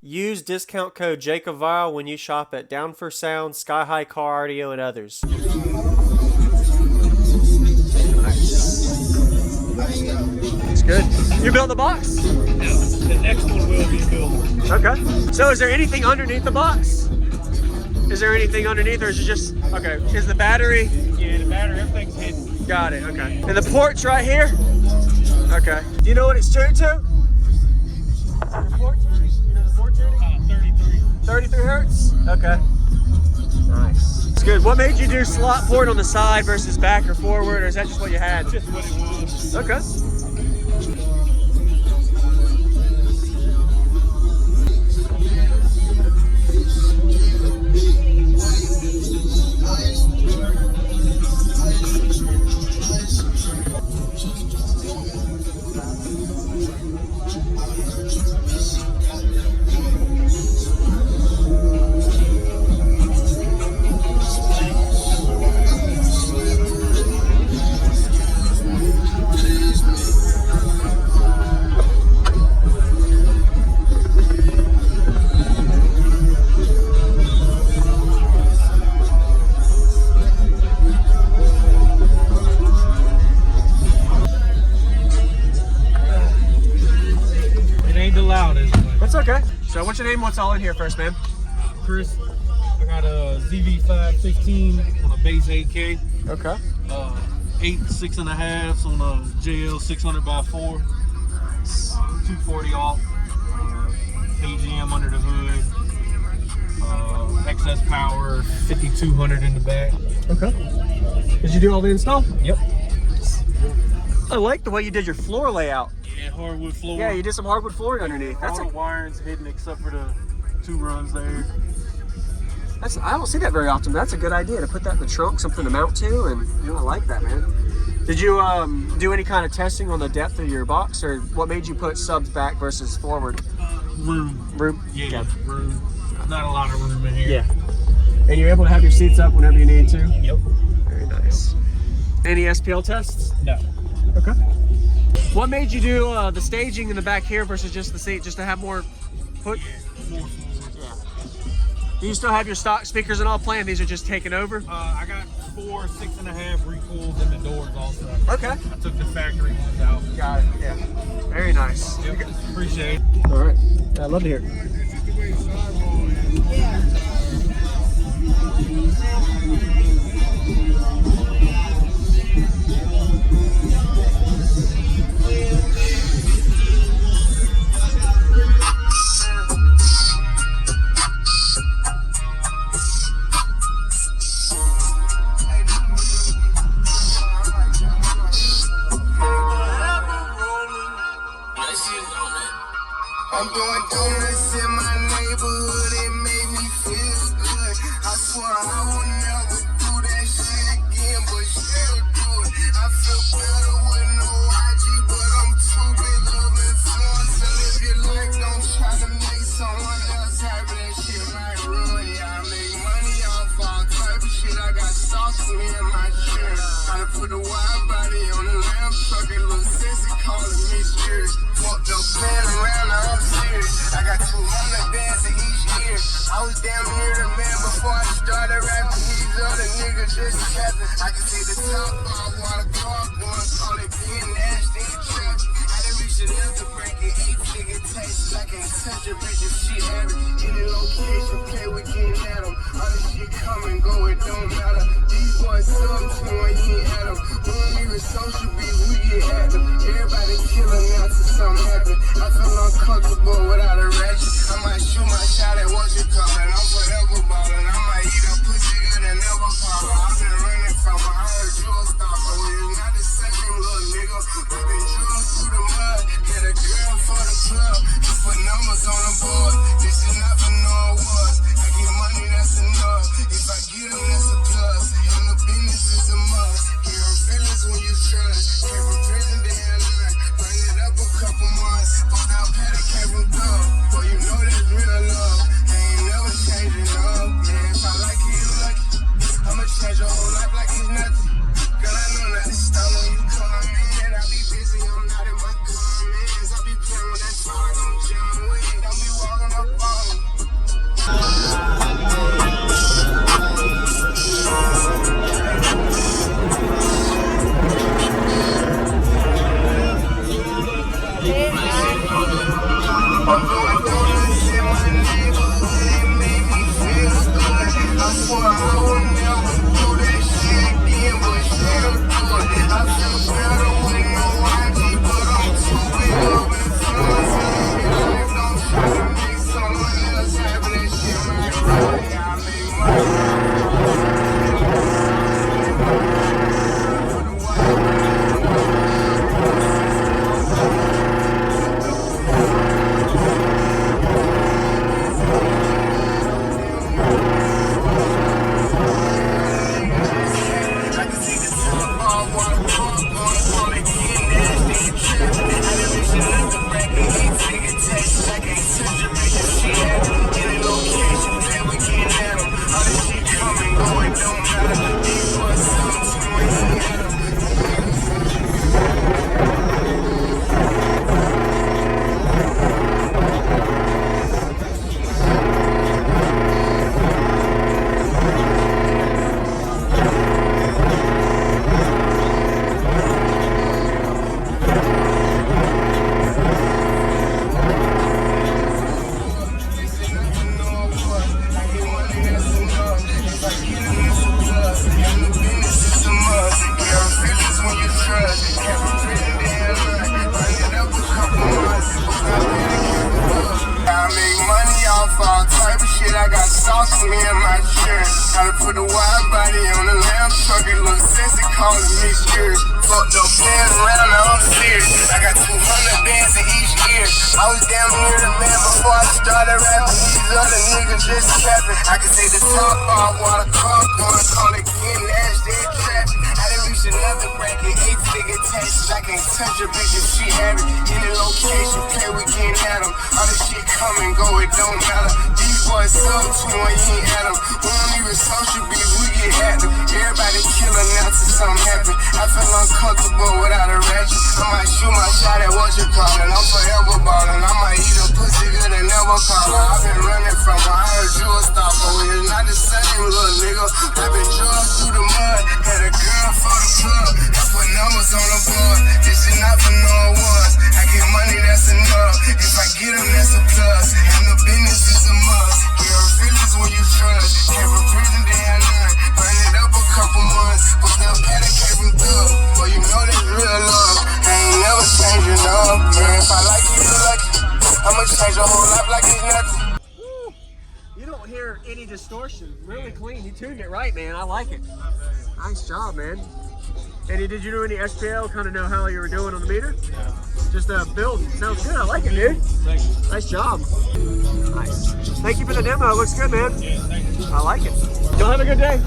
Use discount code JacobViral when you shop at Down for Sound, Sky High Car Audio, and others. It's good. You built the box? No, the next one will be built. Okay. So is there anything underneath the box? Is there anything underneath, or is it just, okay, is the battery? Yeah, the battery, everything's hidden. Got it, okay. And the port's right here? Okay. Do you know what it's tuned to? The port tuning? You know the port tuning? 33. 33 hertz? Okay. Nice. It's good. What made you do slot port on the side versus back or forward, or is that just what you had? Just what it was. Okay. That's okay. So what's your name? What's all in here first, man? Chris, I got a ZV515 on a base 8K. Okay. 8 6.5s on a JL 600x4. 240 off. AGM under the hood. Excess power, 5200 in the back. Okay. Did you do all the install? Yep. I like the way you did your floor layout. Yeah, hardwood floor. Yeah, you did some hardwood flooring underneath. All the wirings hidden except for the 2 runs there. I don't see that very often. That's a good idea to put that in the trunk, something to mount to, and you know, I like that, man. Did you do any kind of testing on the depth of your box, or what made you put subs back versus forward? Room. Room? Yeah, Okay. room. Not a lot of room in here. Yeah. And you're able to have your seats up whenever you need to? Yep. Very nice. Any SPL tests? No. Okay. What made you do the staging in the back here versus just the seat, just to have more put? Yeah, more forward. Yeah. Do you still have your stock speakers and all playing? These are just taken over? I got 4 6.5 recoils in the doors also. Okay. I took the factory ones out. Got it, yeah. Very nice. Yep. Appreciate it. All right. I'd love to hear it. Yeah. I'm doing donuts in my neighborhood, it made me feel good. I swear I will never do that shit again, but still do it. I feel better with no IG, but I'm too big of influence. So if you like, don't try to make someone else happy. That shit might ruin ya. I make money off all type of shit. I got sauce in me in my shirt. I done put the wide body on the lamb truck, it look sexy, calling me serious. Fucked up playing around, I'm serious. I got 200 bands in each year. I was damn near the man before I started rapping. These other niggas just capping. I can see the top off while the car going, call it being nasty and trapping. I done reached the left to break it, 8-figure taste. I can't touch a bitch if she have it. Any location, play with getting at them. All this shit come and go, it don't matter. These boys sub to when you ain't at them. We don't even social beef, we get at them. Everybody killing now till something happen. I feel uncomfortable without a ratchet. I might shoot my shot at what you callin'. I'm forever ballin'. I might eat a pussy good and never follow. I've been running from her. I heard you a stalker. Well, you're not the same little nigga. We've been drunk through the mud. Get a girl for the club. You put numbers on the board. This is not for no awards. I get money, that's enough. If I get them, that's a plus. And the business is a must. Get her feelings when you trust. Can't prepare going through this in my neighborhood, it made me feel good. I swear I would never do that shit again, but still do it. I feel better with no IG, but I'm too big of an influence. Life don't try to make someone else happy, that shit right right. I make money. I got sauce on me in my shirt. Gotta put the wide body on the lamb truck. It looks sexy, calling me serious. Fucked up playing around, now I'm serious. I got 200 bands in each ear. I was damn near the man before I started rapping. These other niggas just capping. I can take the top off while the car going. Call it getting ass, they trapping. I done reached another bracket, 8-figure taxes. I can't touch a bitch if she have it. Any location, play, we getting at them. All this shit come and go, it don't matter. Boys so too when you ain't at them. We don't even social beef, we get at them. Everybody killing now till something happen. I feel uncomfortable without a ratchet. I might shoot my shot at what you callin'. I'm forever ballin'. I might eat a pussy good and never call her. I've been running from her. I heard you a star, but it's not the same, little nigga. I've been drugged through the mud. Had a girl for the plug. I put numbers on the board. This shit not for no awards. I get money, that's enough. If I get them, that's a plus. And the business is a must. Your feelings when you trust. Came from prison, they had none. Burn it up a couple months, but still had a came from thug. Well, you know that's real love. I ain't never changing up. Man, if I like you, you lucky. I'ma change your whole life like it's nothing. Woo. You don't hear any distortion. Really clean. You tuned it right, man. I like it. Nice job, man. And did you do any SPL? Kind of know how you were doing on the meter? Yeah. Just build. Sounds good. I like it, dude. Thank you. Nice job. Nice. Thank you for the demo. It looks good, man. Yeah, thank you. I like it. Y'all have a good day.